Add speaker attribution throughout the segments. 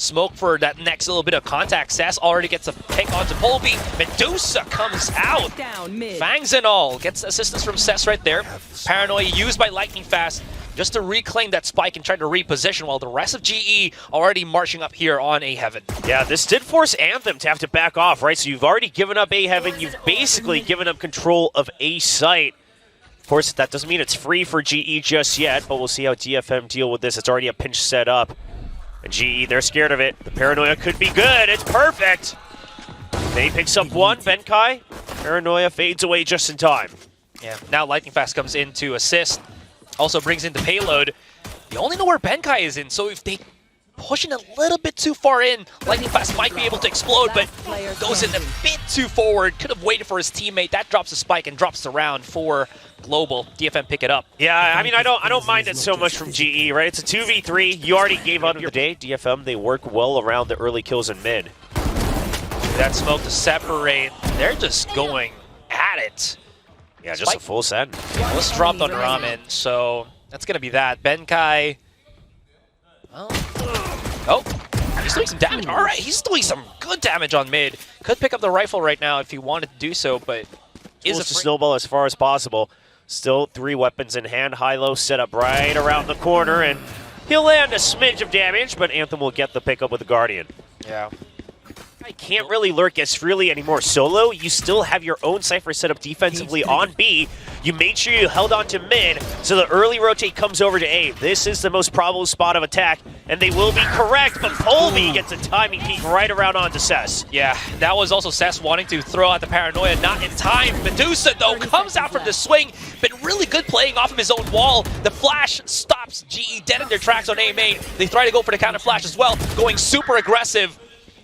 Speaker 1: smoke for that next little bit of contact. Cess already gets a pick onto Polby. Medusa comes out. Fangs and all. Gets assistance from Cess right there. Paranoia used by Lightning Fast just to reclaim that spike and try to reposition, while the rest of GE already marching up here on A Heaven.
Speaker 2: Yeah, this did force Anthem to have to back off, right? So you've already given up A Heaven. You've basically given up control of A site. Of course, that doesn't mean it's free for GE just yet, but we'll see how DFM deal with this. It's already a pinch set up. And GE, they're scared of it. The Paranoia could be good. It's perfect. They picks up one. Benkai. Paranoia fades away just in time.
Speaker 1: Yeah, now Lightning Fast comes in to assist. Also brings in the payload. You only know where Benkai is in, so if they push in a little bit too far in, Lightning Fast might be able to explode, but goes in a bit too forward. Could have waited for his teammate. That drops the spike and drops the round for Global. DFM pick it up.
Speaker 2: Yeah, I mean, I don't mind it so much from GE, right? It's a 2v3. You already gave up your day. DFM, they work well around the early kills in mid.
Speaker 1: That smoke to separate. They're just going at it.
Speaker 2: Yeah, just a full send.
Speaker 1: Let's drop on Ramen, so that's going to be that. Benkai. Oh, he's doing some damage. All right, he's doing some good damage on mid. Could pick up the rifle right now if he wanted to do so, but is
Speaker 2: to snowball as far as possible. Still 3 weapons in hand. High-low set up right around the corner, and he'll land a smidge of damage, but Anthem will get the pickup with the Guardian.
Speaker 1: Yeah.
Speaker 2: I can't really lurk as freely anymore. Solo, you still have your own Cypher set up defensively on B. You made sure you held on to mid, so the early rotate comes over to A. This is the most probable spot of attack, and they will be correct, but Polby gets a timing peek right around onto Cess.
Speaker 1: Yeah, that was also Cess wanting to throw out the Paranoia, not in time. Medusa, though, comes out from the swing, but really good playing off of his own wall. The flash stops GE dead in their tracks on A main. They try to go for the counter flash as well, going super aggressive.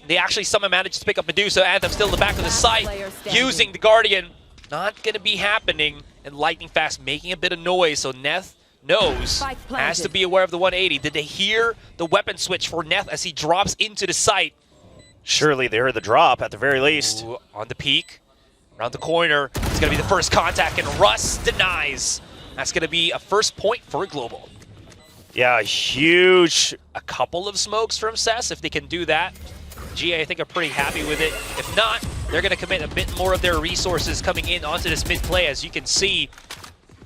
Speaker 1: They actually somehow managed to pick up Medusa. Anthem still in the back of the site, using the Guardian. Not going to be happening. And Lightning Fast making a bit of noise, so Neth knows, has to be aware of the 180. Did they hear the weapon switch for Neth as he drops into the site?
Speaker 2: Surely they heard the drop at the very least.
Speaker 1: Ooh, on the peak, around the corner. It's going to be the first contact, and Russ denies. That's going to be a first point for Global.
Speaker 2: Yeah, huge.
Speaker 1: A couple of smokes from Cess, if they can do that. GA, I think, are pretty happy with it. If not, they're going to commit a bit more of their resources coming in onto this mid play. As you can see,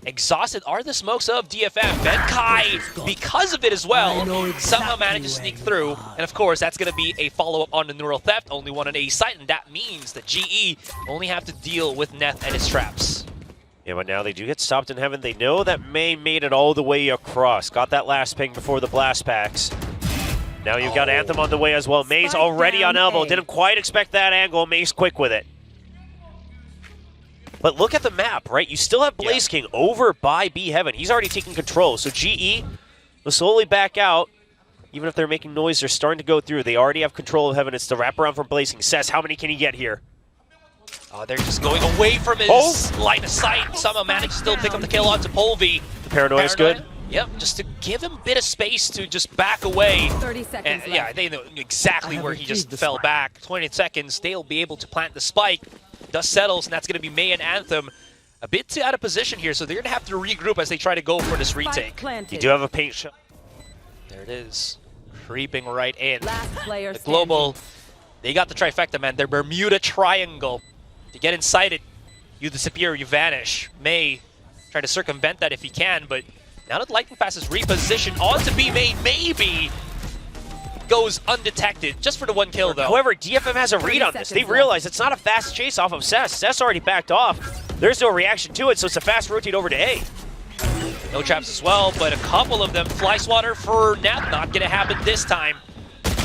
Speaker 1: exhausted are the smokes of DFM. Benkai, because of it as well, somehow managed to sneak through. And of course, that's going to be a follow-up on the Neural Theft, only one on A site, and that means that GE only have to deal with Neth and his traps.
Speaker 2: Yeah, but now they do get stopped in heaven. They know that May made it all the way across. Got that last ping before the blast packs. Now you've got Anthem on the way as well. May's already on elbow. Didn't quite expect that angle. May's quick with it. But look at the map, right? You still have Blaze King over by B Heaven. He's already taking control. So GE will slowly back out. Even if they're making noise, they're starting to go through. They already have control of Heaven. It's the wraparound from Blaze King. Cess, how many can he get here?
Speaker 1: Oh, they're just going away from his line of sight. Somehow managed to still pick up the kill onto Polby.
Speaker 2: The Paranoia's good.
Speaker 1: Yep, just to give him a bit of space to just back away.
Speaker 3: 30 seconds
Speaker 1: and, yeah, they know exactly where he just fell back. 20 seconds, they'll be able to plant the spike. Dust settles, and that's going to be May and Anthem. A bit too out of position here, so they're going to have to regroup as they try to go for this retake.
Speaker 2: You do have a paint shot.
Speaker 1: There it is. Creeping right in.
Speaker 3: The
Speaker 1: Global, they got the trifecta, man. Their Bermuda Triangle. To get inside it, you disappear, you vanish. May try to circumvent that if he can, but now that Lightning Fast is repositioned onto B main, maybe goes undetected, just for the one kill though.
Speaker 2: However, DFM has a read on this. They realize it's not a fast chase off of Cess. Cess already backed off. There's no reaction to it, so it's a fast rotate over to A.
Speaker 1: No traps as well, but a couple of them. Fly swatter for Neth, not gonna happen this time.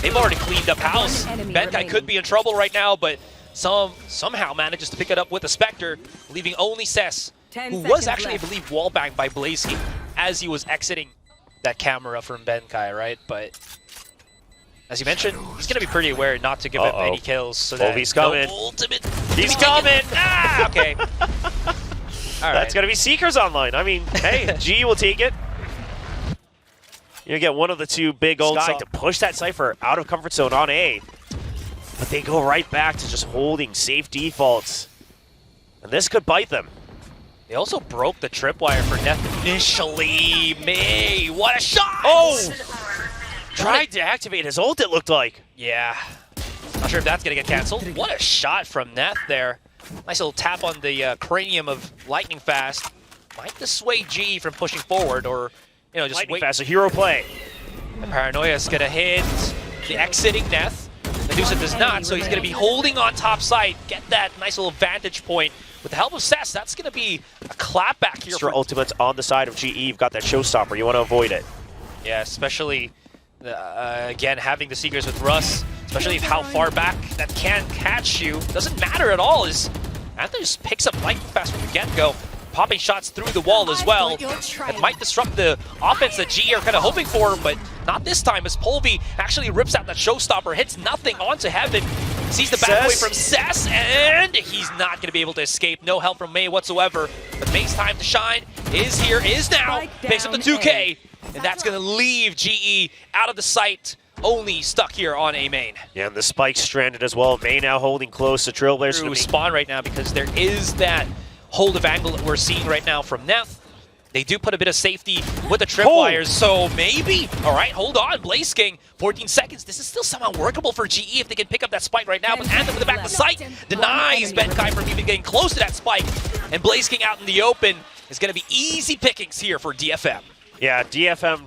Speaker 1: They've already cleaned up house. Benkai could be in trouble right now, but somehow manages to pick it up with a Spectre, leaving only Cess, who was actually, I believe, wallbanged by Blazy as he was exiting that camera from Benkai, right? But as you mentioned, he's going to be pretty aware not to give up any kills. So that
Speaker 2: he's coming.
Speaker 1: Ultimate.
Speaker 2: He's coming!
Speaker 1: Ah, okay. All right.
Speaker 2: That's going to be Seekers online. I mean, hey, G will take it. You get one of the two big ults to push that Cypher out of comfort zone on A. But they go right back to just holding safe defaults. And this could bite them.
Speaker 1: They also broke the tripwire for Neth initially. May, what a shot!
Speaker 2: Oh! Tried to activate his ult, it looked like.
Speaker 1: Yeah. Not sure if that's going to get canceled. What a shot from Neth there. Nice little tap on the cranium of Lightning Fast. Might dissuade GE from pushing forward, or, you know, just
Speaker 2: Lightning
Speaker 1: wait.
Speaker 2: Fast, a hero play.
Speaker 1: The Paranoia's going to hit the exiting Neth. Medusa does not, so he's going to be holding on top side. Get that nice little vantage point. With the help of Cess, that's going to be a clapback here.
Speaker 2: Extra ultimates on the side of GE. You've got that showstopper. You want to avoid it.
Speaker 1: Yeah, especially, again, having the Seekers with Russ, especially how far back that can catch you. Doesn't matter at all, as Anthem just picks up Lightning Fast from the get-go, popping shots through the wall as well. It might disrupt the offense that GE are kind of hoping for, but not this time, as Polvi actually rips out that showstopper, hits nothing onto Heaven, sees the back away from Cess, and he's not going to be able to escape. No help from Mei whatsoever, but Mei's time to shine is here, is now. Picks up the 2K, and that's going to leave GE out of the sight, only stuck here on A main.
Speaker 2: Yeah, and the spike's stranded as well. Mei now holding close to Trailblazers.
Speaker 1: Through spawn right now, because there is that hold of angle that we're seeing right now from Neth. They do put a bit of safety with the tripwires, so maybe. All right, hold on, Blaze King, 14 seconds. This is still somehow workable for GE if they can pick up that spike right now, but Anthem in the back of the site denies Benkai from even getting close to that spike, and Blaze King out in the open is going to be easy pickings here for DFM.
Speaker 2: Yeah, DFM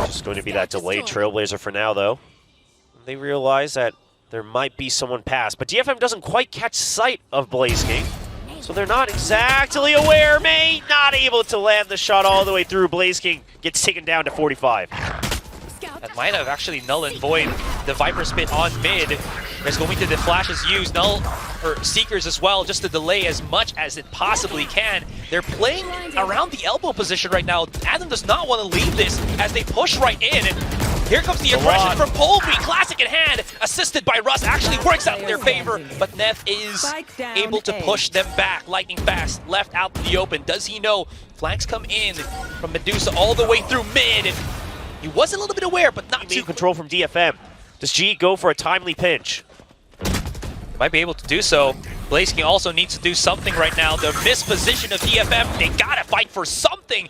Speaker 2: just going to be that delayed Trailblazer for now, though. They realize that there might be someone past, but DFM doesn't quite catch sight of Blaze King. So they're not exactly aware. Mei not able to land the shot all the way through. Blaze King gets taken down to 45.
Speaker 1: That might have actually null and void the Viper Spit on mid. There's going to the flashes used, null or Seekers as well, just to delay as much as it possibly can. They're playing around the elbow position right now. Anthem does not want to leave this as they push right in. And here comes the aggression from Polvi, classic in hand, assisted by Russ, actually works out in their favor, but Neth is able to push them back. Lightning Fast, left out in the open. Does he know? Flanks come in from Medusa all the way through mid. And he was a little bit aware, but not too
Speaker 2: control from DFM. Does G go for a timely pinch?
Speaker 1: Might be able to do so. Blaze King also needs to do something right now. The misposition of DFM, they gotta fight for something.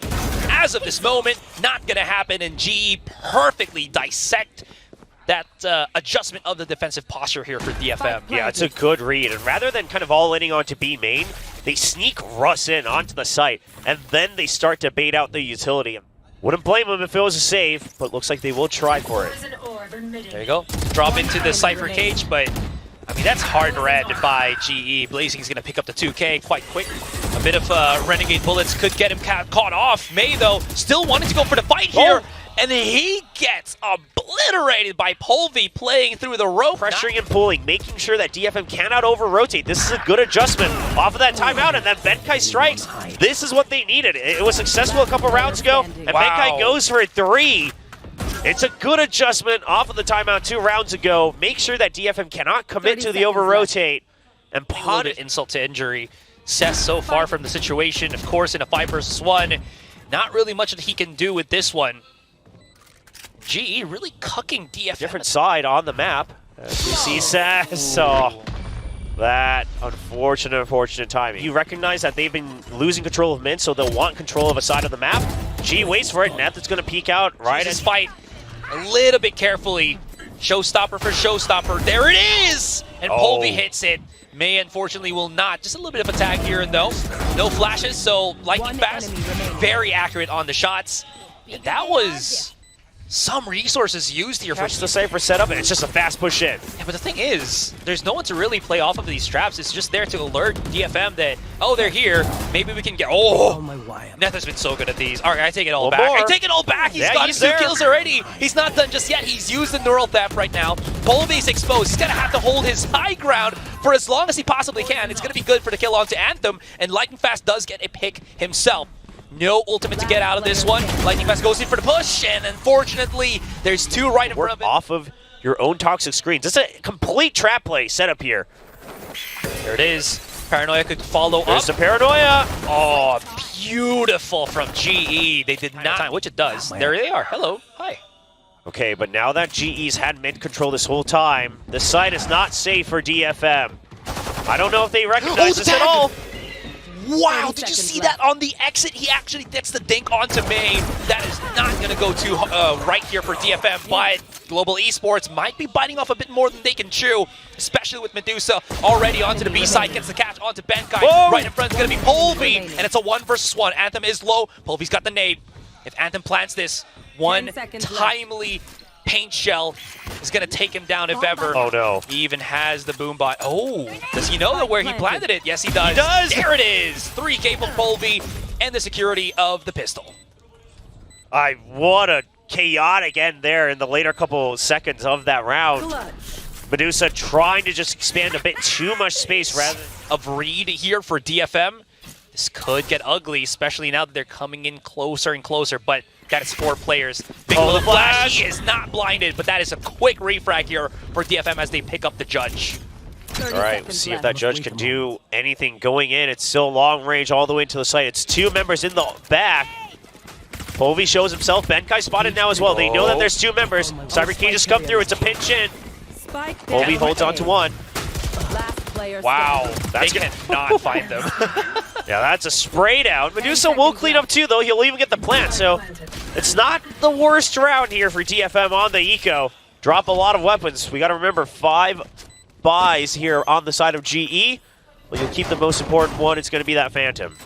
Speaker 1: As of this moment, not gonna happen, and GE perfectly dissect that adjustment of the defensive posture here for DFM.
Speaker 2: Yeah, it's a good read, and rather than kind of all-inning onto B main, they sneak Russ in onto the site, and then they start to bait out the utility. Wouldn't blame them if it was a save, but looks like they will try for it.
Speaker 1: There you go. Drop into the Cypher cage, but I mean, that's hard read by GE. Blazing's going to pick up the 2K quite quick. A bit of Renegade bullets could get him caught off. Mei, though, still wanting to go for the fight here. And he gets obliterated by Polvi playing through the rope.
Speaker 2: Pressuring and pulling, making sure that DFM cannot over-rotate. This is a good adjustment off of that timeout, and then Benkai strikes. This is what they needed. It was successful a couple rounds ago, and Benkai goes for a 3. It's a good adjustment off of the timeout 2 rounds ago. Make sure that DFM cannot commit to the over-rotate. And pot it.
Speaker 1: Insult to injury. Cess so far from the situation. Of course, in a 5 versus 1, not really much that he can do with this one. GE really cucking DFM.
Speaker 2: Different side on the map. As we see Cess. Oh, that unfortunate timing. You recognize that they've been losing control of mid, so they'll want control of a side of the map. G waits for it. Neth is going to peek out right as
Speaker 1: fight a little bit carefully. Showstopper for showstopper. There it is! And Polvi hits it. Mei, unfortunately, will not. Just a little bit of a tag here and though. No flashes, so Lightning Fast, very accurate on the shots. And that was some resources used here for
Speaker 2: the Cypher setup, and it's just a fast push in.
Speaker 1: Yeah, but the thing is, there's no one to really play off of these traps. It's just there to alert DFM that, oh, they're here. Maybe we can get. Oh, Neth has been so good at these. All right, I take it all back. I take it all back. He's got his 2 kills already. He's not done just yet. He's used the neural theft right now. Polvi's exposed. He's gonna have to hold his high ground for as long as he possibly can. It's gonna be good for the kill onto Anthem, and Lightning Fast does get a pick himself. No ultimate to get out of this one. Lightning Fast goes in for the push, and unfortunately, there's 2 right in front of it.
Speaker 2: Off of your own toxic screens. It's a complete trap play set up here.
Speaker 1: There it is. Paranoia could follow up.
Speaker 2: There's the Paranoia.
Speaker 1: Oh, beautiful from GE. They did not time, which it does. There they are. Hello. Hi.
Speaker 2: Okay, but now that GE's had mid control this whole time, the site is not safe for DFM. I don't know if they recognize this at all.
Speaker 1: Wow, did you see that on the exit? He actually gets the dink onto May. That is not going to go too right here for DFM, but Global Esports might be biting off a bit more than they can chew, especially with Medusa already onto the B side, gets the catch onto Benkai.
Speaker 2: Whoa.
Speaker 1: Right in front is going to be Polvi, and it's a 1 versus 1. Anthem is low. Polvi's got the nade. If Anthem plants this, one timely paint shell is going to take him down if ever.
Speaker 2: Oh no.
Speaker 1: He even has the boom bot. Oh, does he know where he planted it? Yes, he does.
Speaker 2: He does!
Speaker 1: There it is. 3K from Polvi and the security of the pistol.
Speaker 2: What a chaotic end there in the later couple seconds of that round. Medusa trying to just expand a bit too much space rather
Speaker 1: of read here for DFM. This could get ugly, especially now that they're coming in closer and closer, but that is 4 players. Big
Speaker 2: the
Speaker 1: little flash.
Speaker 2: flash.
Speaker 1: He is not blinded, but that is a quick refrag here for DFM as they pick up the judge.
Speaker 2: All right, we'll see if that judge can do anything going in. It's still long range all the way into the site. It's 2 members in the back. Polvi shows himself. Benkai spotted now as well. They know that there's 2 members. Cyber Key just come through. It's a pinch in. Polvi holds on to 1.
Speaker 1: Wow, they cannot find them.
Speaker 2: Yeah, that's a spray down. Medusa will clean up too, though. He'll even get the plant, so it's not the worst round here for DFM on the eco. Drop a lot of weapons. We got to remember 5 buys here on the side of GE. Well, you'll keep the most important one. It's going to be that Phantom.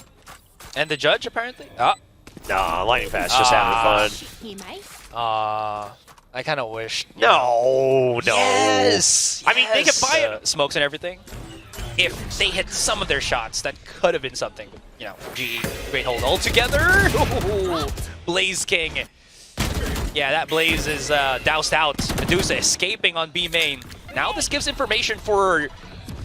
Speaker 1: And the judge, apparently? Oh.
Speaker 2: Nah, Lightning Fast just having fun.
Speaker 1: I kind of wish.
Speaker 2: No.
Speaker 1: Yes.
Speaker 2: I mean, they could buy it.
Speaker 1: Smokes and everything. If they hit some of their shots, that could have been something. You know, GE, great hold all together. Ooh, Blaze King. Yeah, that Blaze is doused out. Medusa escaping on B main. Now this gives information for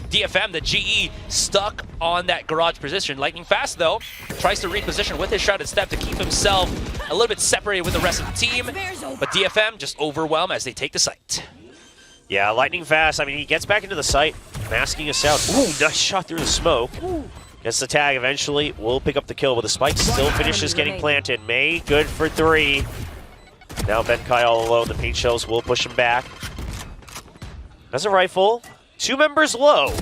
Speaker 1: DFM that GE stuck on that garage position. Lightning Fast, though, tries to reposition with his shrouded step to keep himself a little bit separated with the rest of the team. But DFM just overwhelmed as they take the site.
Speaker 2: Yeah, Lightning Fast. I mean, he gets back into the site, masking us out. Ooh, nice shot through the smoke. Gets the tag eventually. Will pick up the kill, but the spike still finishes getting planted. May, good for 3. Now Benkai all alone. The paint shells will push him back. Has a rifle. 2 members low.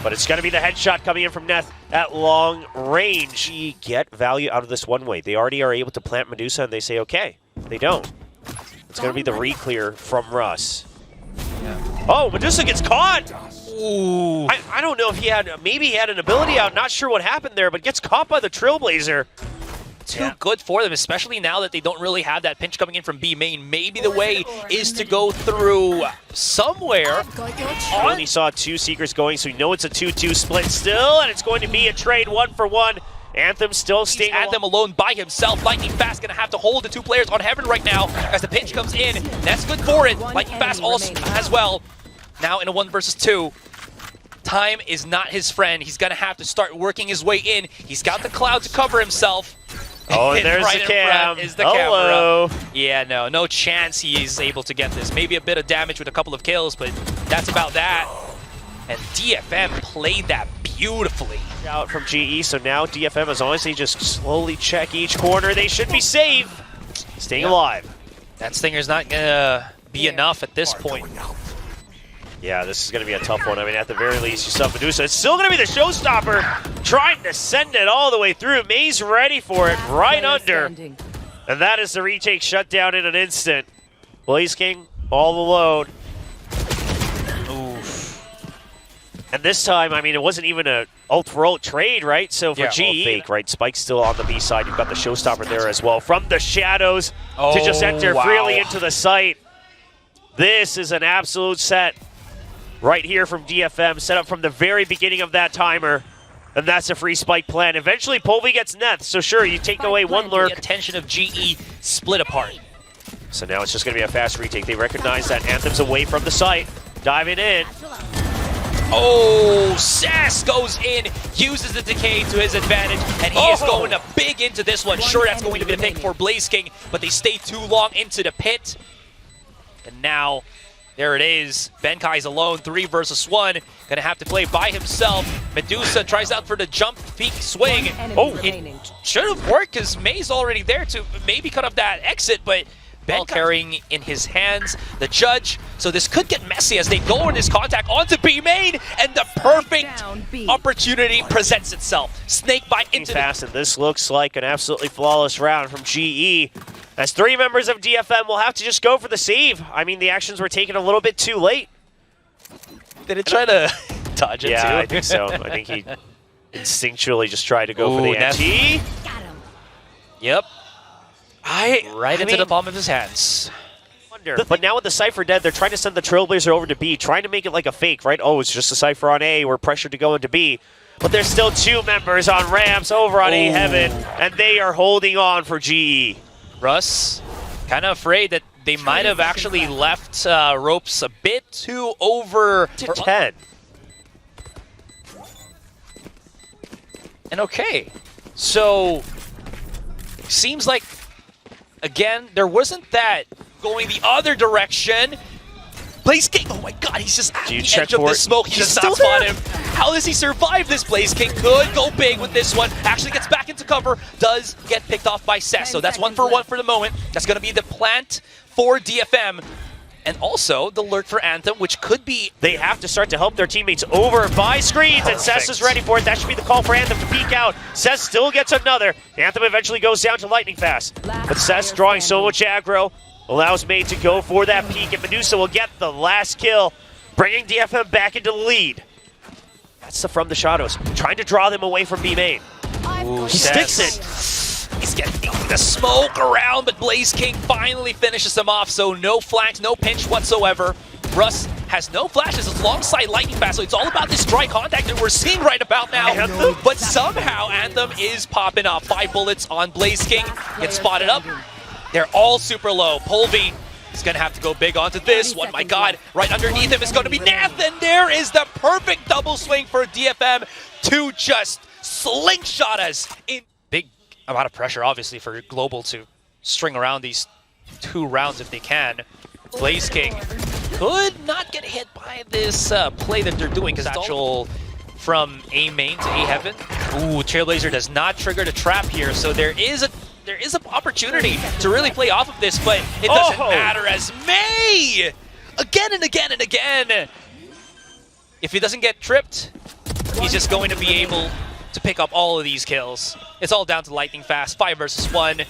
Speaker 2: But it's going to be the headshot coming in from Neth at long range. You get value out of this one way. They already are able to plant Medusa, and they say, okay. They don't. It's going to be the re-clear from Russ. Yeah. Oh, Medusa gets caught!
Speaker 1: Ooh.
Speaker 2: I don't know if he had, maybe he had an ability out. Not sure what happened there, but gets caught by the Trailblazer.
Speaker 1: Too good for them, especially now that they don't really have that pinch coming in from B main. Maybe the way is to go through somewhere.
Speaker 2: We only saw 2 Seekers going, so we know it's a 2-2 split still, and it's going to be a trade 1-for-1. Anthem still staying
Speaker 1: Anthem alone by himself. Lightning Fast gonna have to hold the 2 players on Heaven right now as the pinch comes in. That's good for it. Lightning Fast also as well. Now in a 1 versus 2. Time is not his friend. He's gonna have to start working his way in. He's got the cloud to cover himself.
Speaker 2: Oh, and there's
Speaker 1: right
Speaker 2: the cam.
Speaker 1: Is the
Speaker 2: Hello.
Speaker 1: camera. Yeah, no chance he is able to get this. Maybe a bit of damage with a couple of kills, but that's about that. And DFM played that beautifully.
Speaker 2: Out from GE, so now DFM, as long as they just slowly check each corner, they should be safe. Staying alive.
Speaker 1: That Stinger's not gonna be enough at this point.
Speaker 2: Yeah, this is going to be a tough one. I mean, at the very least, you saw Medusa. It's still going to be the showstopper, trying to send it all the way through. May's ready for it, right under. And that is the retake shutdown in an instant. Blaze King all alone. Oof. And this time, I mean, it wasn't even an ult-for-ult trade, right? So for GE, fake, right? Spike's still on the B side. You've got the showstopper there as well. From the shadows to just enter freely into the site. This is an absolute set. Right here from DFM, set up from the very beginning of that timer. And that's a free spike plan. Eventually, Polvi gets Neth, so sure, you take away one lurk.
Speaker 1: The attention of GE split apart.
Speaker 2: So now it's just going to be a fast retake. They recognize that Anthem's away from the site. Diving in.
Speaker 1: Oh, Sass goes in, uses the decay to his advantage, and he is going to big into this one. Sure, that's going to be the pick for Blaze King, but they stay too long into the pit. And now, there it is. Benkai's alone, 3 versus 1. Gonna have to play by himself. Medusa tries out for the jump peek swing. Oh, it should have worked because May's already there to maybe cut up that exit, but ball carrying in his hands, the judge. So this could get messy as they go in this contact onto B main, and the perfect opportunity presents itself. Snake bite into
Speaker 2: fast, and this looks like an absolutely flawless round from GE. As 3 members of DFM will have to just go for the save. I mean, the actions were taken a little bit too late.
Speaker 1: Did it try to dodge it too?
Speaker 2: Yeah, I think so. I think he instinctually just tried to go for the NT.
Speaker 1: Yep. Right into
Speaker 2: mean,
Speaker 1: the palm of his hands.
Speaker 2: But now with the Cypher dead, they're trying to send the Trailblazer over to B, trying to make it like a fake, right? Oh, it's just a Cypher on A. We're pressured to go into B. But there's still 2 members on ramps over on A Heaven, and they are holding on for GE.
Speaker 1: Russ, kind of afraid that they might have actually left ropes a bit too over
Speaker 2: to 10.
Speaker 1: And okay, so seems like, again, there wasn't that going the other direction. Blaze King, oh my god, he's just at the edge of the smoke. He does not spot him. How does he survive this? Blaze King could go big with this one. Actually gets back into cover, does get picked off by Cess. So that's 1 for 1 for the moment. That's going to be the plant for DFM. And also the lurk for Anthem, which could be...
Speaker 2: They have to start to help their teammates over by screens, and Cess is ready for it. That should be the call for Anthem to peek out. Cess still gets another. Anthem eventually goes down to lightning fast. But Cess drawing so much aggro allows Made to go for that peek, and Medusa will get the last kill, bringing DFM back into the lead. That's the From the Shadows, trying to draw them away from B main.
Speaker 1: Ooh,
Speaker 2: he sticks it.
Speaker 1: He's getting the smoke around, but Blaze King finally finishes him off, so no flanks, no pinch whatsoever. Russ has no flashes alongside Lightning Fast, so it's all about this dry contact that we're seeing right about now.
Speaker 2: Anthem?
Speaker 1: But somehow Anthem is popping off. 5 bullets on Blaze King, gets spotted up. They're all super low. Polvi is going to have to go big onto this one. My god, right underneath him is going to be Nath, and there is the perfect double swing for DFM to just slingshot us in. Big amount of pressure, obviously, for Global to string around these 2 rounds if they can. Blaze King could not get hit by this play that they're doing, because actual from A main to A Heaven. Ooh, Trailblazer does not trigger the trap here, so there is an opportunity to really play off of this, but it doesn't matter as May again and again and again. If he doesn't get tripped, he's just going to be able to pick up all of these kills. It's all down to lightning fast, 5 versus 1, and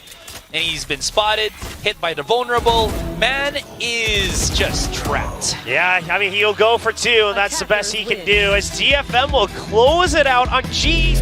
Speaker 1: he's been spotted, hit by the vulnerable. Man is just trapped.
Speaker 2: Yeah, I mean, he'll go for 2, and that's the best he can do, as DFM will close it out on G.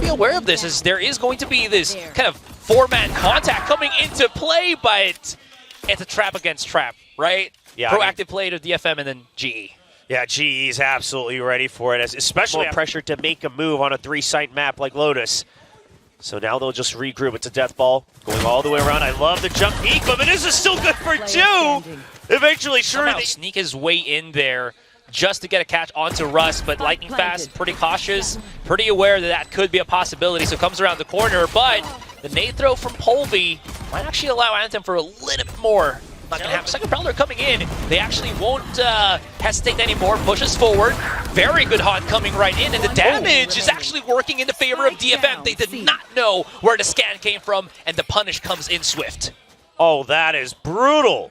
Speaker 1: Aware of this, is there is going to be this kind of 4-man contact coming into play, but it's a trap against trap, right?
Speaker 2: Yeah,
Speaker 1: proactive play to DFM and then GE.
Speaker 2: Yeah, GE's absolutely ready for it, especially pressure to make a move on a 3-site map like Lotus. So now they'll just regroup. It's a death ball going all the way around. I love the jump peek, but Medusa's still good for 2. Eventually, sure,
Speaker 1: they sneak his way in there just to get a catch onto Russ, but Lightning Fast, pretty cautious, pretty aware that that could be a possibility, so comes around the corner, but the nade throw from Polvi might actually allow Anthem for a little bit more. Not going to happen. Second Prowler coming in. They actually won't hesitate anymore, pushes forward. Very good haunt coming right in, and the damage is actually working in the favor of DFM. They did not know where the scan came from, and the punish comes in swift.
Speaker 2: Oh, that is brutal.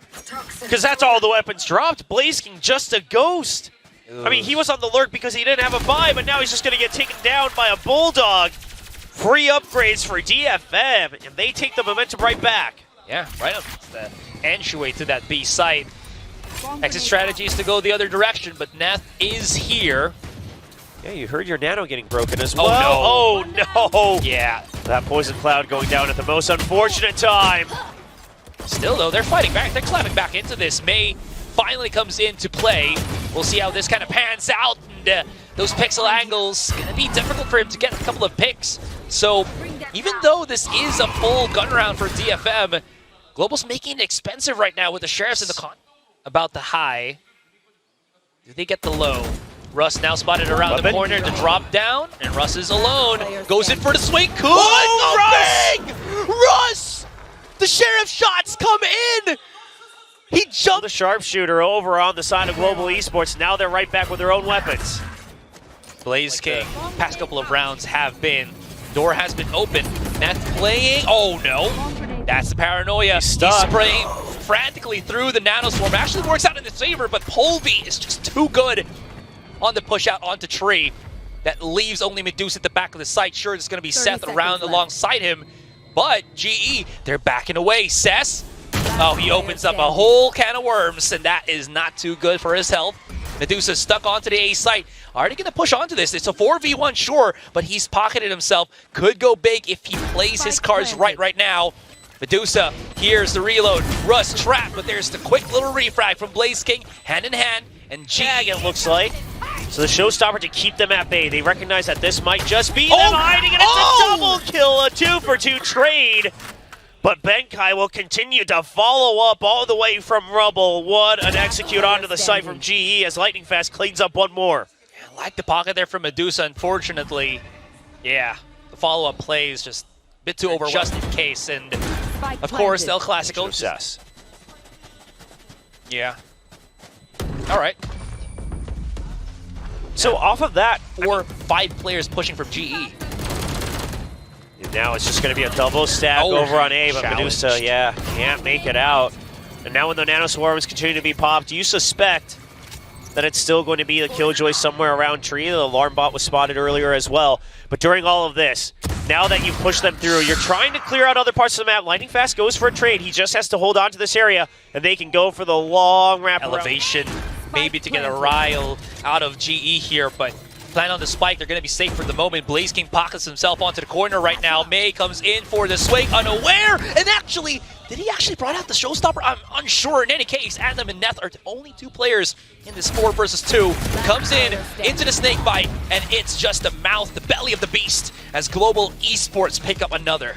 Speaker 2: Because that's all the weapons dropped. Blaze King just a ghost. I mean, he was on the lurk because he didn't have a buy, but now he's just going to get taken down by a Bulldog. Free upgrades for DFM, and they take the momentum right back.
Speaker 1: Yeah, right up the entryway to that B site. Exit strategy is to go the other direction, but Neth is here.
Speaker 2: Yeah, you heard your nano getting broken as well.
Speaker 1: Oh, no.
Speaker 2: Oh, no.
Speaker 1: Yeah.
Speaker 2: That poison cloud going down at the most unfortunate time.
Speaker 1: Still, though, they're fighting back. They're clapping back into this. May finally comes into play. We'll see how this kind of pans out. And those pixel angles, going to be difficult for him to get a couple of picks. So even though this is a full gun round for DFM, Global's making it expensive right now with the Sheriffs in the con. About the high. Do they get the low? Russ now spotted around the corner to drop down, and Russ is alone. Goes in for the swing. Cool.
Speaker 2: Oh,
Speaker 1: Bang! Russ! The Sheriff shots come in! He jumped.
Speaker 2: The sharpshooter over on the side of Global Esports. Now they're right back with their own weapons.
Speaker 1: Blaze King, past couple of rounds have been. Door has been opened. Meth playing. Oh no. That's the paranoia. He's spraying frantically through the nanoswarm. Actually works out in his favor, but Polvi is just too good on the push out onto Tree. That leaves only Medusa at the back of the site. Sure, it's going to be Seth around alongside him, but GE, they're backing away. Seth, oh, he opens up a whole can of worms, and that is not too good for his health. Medusa stuck onto the A site. Already going to push onto this. It's a 4v1, sure, but he's pocketed himself. Could go big if he plays his cards right now. Medusa, here's the reload. Russ trapped, but there's the quick little refrag from Blaze King, hand in hand, and GE,
Speaker 2: it looks like. So the showstopper to keep them at bay. They recognize that this might just be them hiding, and it's a double kill, a 2-for-2 trade. But Benkai will continue to follow up all the way from rubble. What an execute onto the site from GE as Lightning Fast cleans up one more.
Speaker 1: Yeah, like the pocket there from Medusa, unfortunately. Yeah, the follow-up play is just a bit too over just in case. And of course, El Clasico.
Speaker 2: Success.
Speaker 1: Yeah. All right.
Speaker 2: So off of that,
Speaker 1: 5 players pushing from GE.
Speaker 2: Now it's just going to be a double stack over on A, but Medusa, yeah, can't make it out. And now when the nanoswarms continue to be popped, do you suspect that it's still going to be the Killjoy somewhere around Tree? The alarm bot was spotted earlier as well. But during all of this, now that you've pushed them through, you're trying to clear out other parts of the map. Lightning Fast goes for a trade. He just has to hold on to this area, and they can go for the long wrap
Speaker 1: elevation, maybe to get a rile out of GE here, but plan on the spike. They're going to be safe for the moment. Blaze King pockets himself onto the corner right now. May comes in for the swing, unaware, and actually, did he actually brought out the showstopper? I'm unsure. In any case, Anthem and Neth are the only 2 players in this 4 versus 2. Comes in into the snake bite, and it's just the mouth, the belly of the beast, as Global Esports pick up another.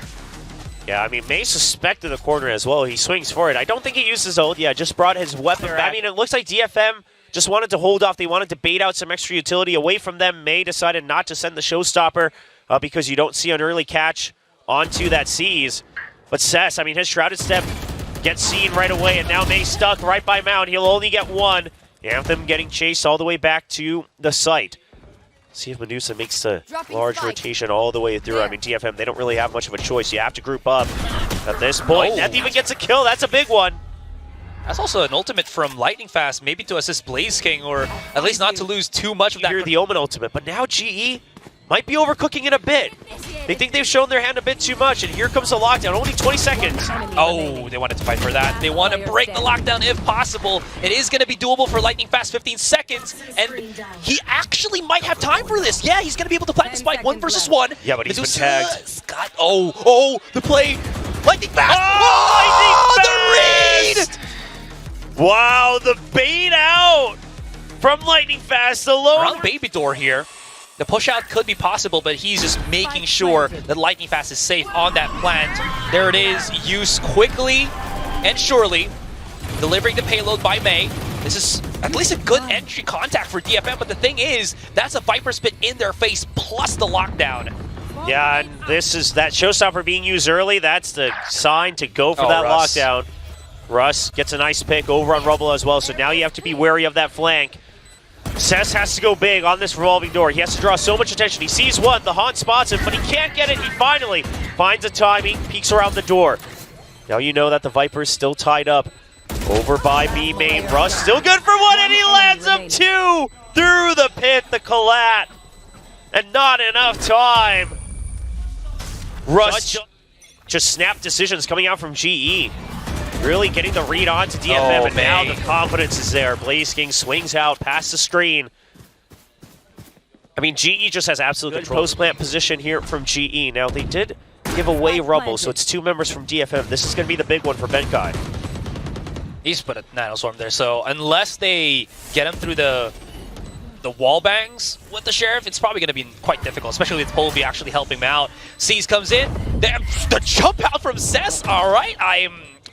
Speaker 2: Yeah, I mean, May suspected the corner as well. He swings for it. I don't think he used his ult. Yeah, just brought his weapon back. I mean, it looks like DFM just wanted to hold off. They wanted to bait out some extra utility away from them. May decided not to send the showstopper because you don't see an early catch onto that C's. But Cess, I mean, his Shrouded Step gets seen right away, and now May stuck right by Mount. He'll only get 1. Anthem getting chased all the way back to the site. See if Medusa makes the large rotation all the way through. I mean, DFM, they don't really have much of a choice. You have to group up at this point. Neth even gets a kill. That's a big one.
Speaker 1: That's also an ultimate from Lightning Fast, maybe to assist Blaze King, or at least not to lose too much of that.
Speaker 2: Hear the Omen ultimate, but now GE might be overcooking it a bit. They think they've shown their hand a bit too much, and here comes the lockdown. Only 20 seconds.
Speaker 1: Oh, they wanted to fight for that. They want to break the lockdown if possible. It is going to be doable for Lightning Fast, 15 seconds, and he actually might have time for this. Yeah, he's going to be able to plant the spike 1 versus 1.
Speaker 2: Yeah, but he's been tagged.
Speaker 1: Scott, the play. Lightning Fast.
Speaker 2: Lightning Fast! The read! Wow, the bait out from Lightning Fast alone.
Speaker 1: Around Baby Door here. The push out could be possible, but he's just making sure that Lightning Fast is safe on that plant. There it is, used quickly and surely, delivering the payload by May. This is at least a good entry contact for DFM, but the thing is, that's a Viper Spit in their face plus the lockdown.
Speaker 2: Yeah, and this is that showstopper being used early. That's the sign to go for that
Speaker 1: Russ.
Speaker 2: lockdown. Russ gets a nice pick over on Rubble as well, so now you have to be wary of that flank. Cess has to go big on this revolving door. He has to draw so much attention. He sees one, the Haunt spots him, but he can't get it. He finally finds a timing, peeks around the door. Now you know that the Viper is still tied up over by B main. Russ still good for 1, and he lands him 2 through the pit, the collat. And not enough time. Russ just snap decisions coming out from GE. Really getting the read on to DFM, and now the confidence is there. Blaze King swings out past the screen. I mean, GE just has absolute control. Post-plant position here from GE. Now, they did give away Rubble, so it's 2 members from DFM. This is going to be the big one for Benkai.
Speaker 1: He's put a nanoswarm there, so unless they get him through the wall bangs with the Sheriff, it's probably going to be quite difficult, especially with Polvi actually helping him out. C's comes in. The jump out from Cess. All right,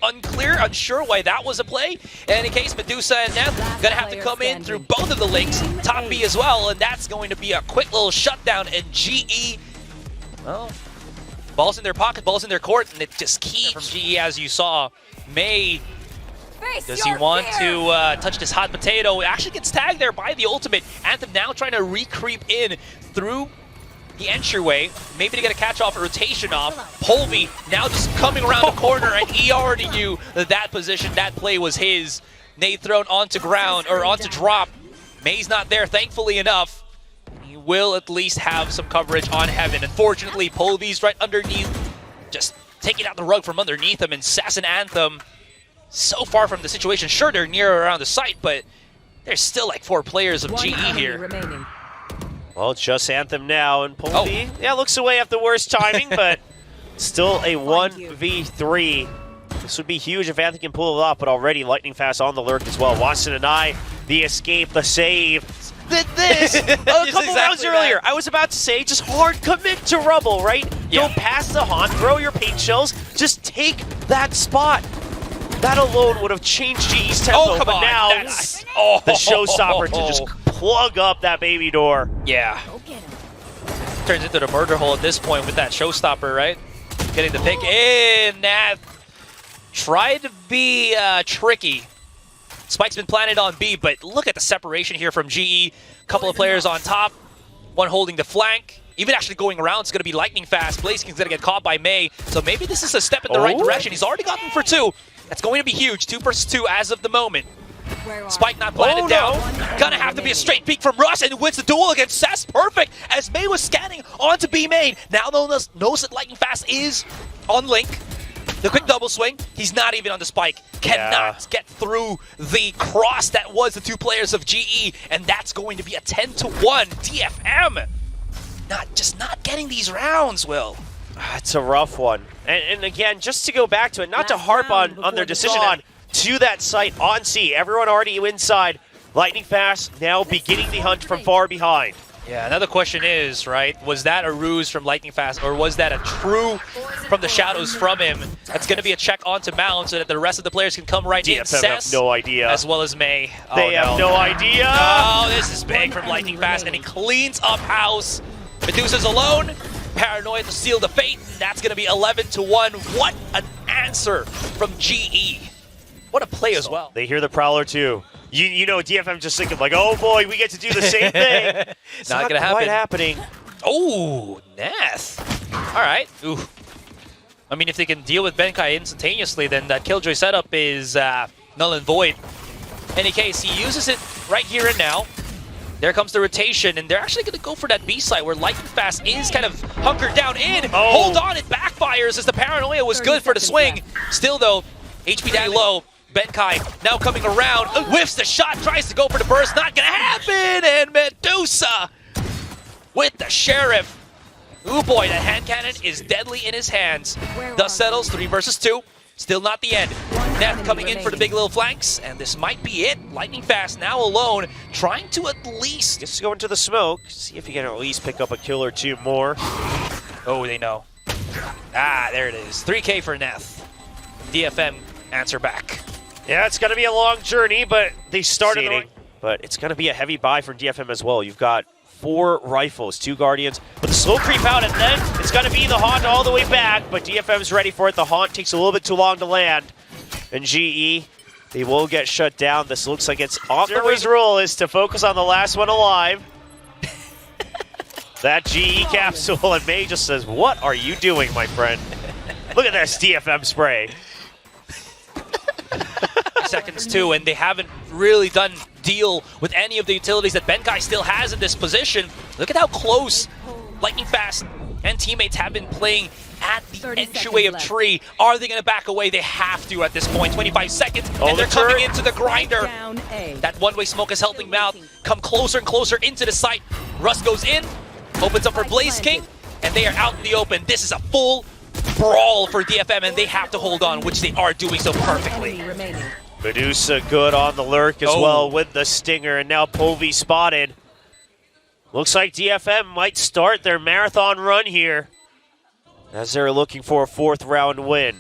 Speaker 1: unsure why that was a play. In any case, Medusa and Neth gonna have to come in through both of the links, top B as well, and that's going to be a quick little shutdown. And GE, well, balls in their pocket, balls in their court, and it just keeps from GE, as you saw. May, does he want to touch this hot potato? It actually gets tagged there by the ultimate. Anthem now trying to re-creep in through the entryway, maybe to get a catch off, a rotation off. Polvi now just coming around the corner, and he already knew that position, that play was his. Nade thrown onto ground, or onto drop. May's not there, thankfully enough. He will at least have some coverage on Heaven. Unfortunately, Polvi's right underneath, just taking out the rug from underneath him, and Sass and Anthem so far from the situation. Sure, they're near around the site, but there's still like 4 players of GE here.
Speaker 3: Remaining.
Speaker 2: Well, just Anthem now, and Polvi, yeah, looks away after the worst timing, but still a 1v3. This would be huge if Anthem can pull it off, but already lightning fast on the lurk as well. Wants to deny the escape, the save. This, a couple rounds earlier, I was about to say, just hard commit to rubble, right?
Speaker 1: Yeah.
Speaker 2: Go past the haunt, throw your paint shells, just take that spot. That alone would have changed GE's tempo, but now the showstopper to just plug up that baby door.
Speaker 1: Yeah. Turns into the murder hole at this point with that showstopper, right? Getting the pick in. Nath tried to be tricky. Spike's been planted on B, but look at the separation here from GE. Couple of players on top, one holding the flank. Even actually going around, it's going to be lightning fast. Blazeking's going to get caught by May, so maybe this is a step in the right direction. He's already gotten for 2. That's going to be huge. 2 versus 2 as of the moment. Spike not planted down. Gonna have to be a straight peek from Russ, and wins the duel against Sess. Perfect, as May was scanning onto B main. Now knows that lightning fast is on Link. The quick double swing, he's not even on the Spike. Cannot get through the cross that was the 2 players of GE, and that's going to be a 10-1 DFM. Not getting these rounds, Will.
Speaker 2: It's a rough one. And again, just to go back to it, not to harp on their decision on to that site on C. Everyone already inside. Lightning fast now beginning the hunt from far behind.
Speaker 1: Yeah, another question is, right, was that a ruse from Lightning Fast, or was that a true from the shadows from him? That's going to be a check onto Mount so that the rest of the players can come right in.
Speaker 2: DFM have no idea.
Speaker 1: As well as May.
Speaker 2: They have no idea.
Speaker 1: Oh, this is big from Lightning Fast, and he cleans up house. Medusa's alone. Paranoia to seal the fate. That's going to be 11-1. What an answer from GE. What a play as well.
Speaker 2: They hear the Prowler too. You know, DFM just thinking like, oh boy, we get to do the same thing. It's not
Speaker 1: gonna
Speaker 2: quite
Speaker 1: happen.
Speaker 2: happening.
Speaker 1: Oh, Neth. All right. Ooh. I mean, if they can deal with Benkai instantaneously, then that Killjoy setup is null and void. In any case, he uses it right here and now. There comes the rotation, and they're actually going to go for that B side where Lightning Fast is kind of hunkered down in. Hold on, it backfires as the Paranoia was good for the swing. Still, though, HP down low. Benkai now coming around, whiffs the shot, tries to go for the burst, not gonna happen, and Medusa with the Sheriff. Ooh boy, that hand cannon is deadly in his hands. Dust settles, 3 versus 2, still not the end. Neth coming in for the big little flanks, and this might be it. Lightning Fast now alone, trying to at least...
Speaker 2: Just go into the smoke, see if he can at least pick up a kill or 2 more.
Speaker 1: Oh, they know. Ah, there it is, 3K for Neth. DFM answer back.
Speaker 2: Yeah, it's going to be a long journey, but they started. But it's going to be a heavy buy from DFM as well. You've got 4 rifles, 2 Guardians, but the slow creep out, and then it's going to be the Haunt all the way back, but DFM's ready for it. The Haunt takes a little bit too long to land. And GE, they will get shut down. This looks like it's Optima's rule is to focus on the last one alive. That GE capsule, and May just says, what are you doing, my friend? Look at this DFM spray.
Speaker 1: Seconds too, and they haven't really done deal with any of the utilities that Benkai still has in this position. Look at how close Lightning Fast and teammates have been playing at the entryway of Tree. Are they going to back away? They have to at this point. 25 seconds, and they're coming into the grinder. That one-way smoke is helping Mouth come closer and closer into the site. Russ goes in, opens up for Blaze King, and they are out in the open. This is a full brawl for DFM, and they have to hold on, which they are doing so perfectly.
Speaker 2: Medusa good on the lurk as well with the stinger, and now Polvi spotted. Looks like DFM might start their marathon run here as they're looking for a 4th round win.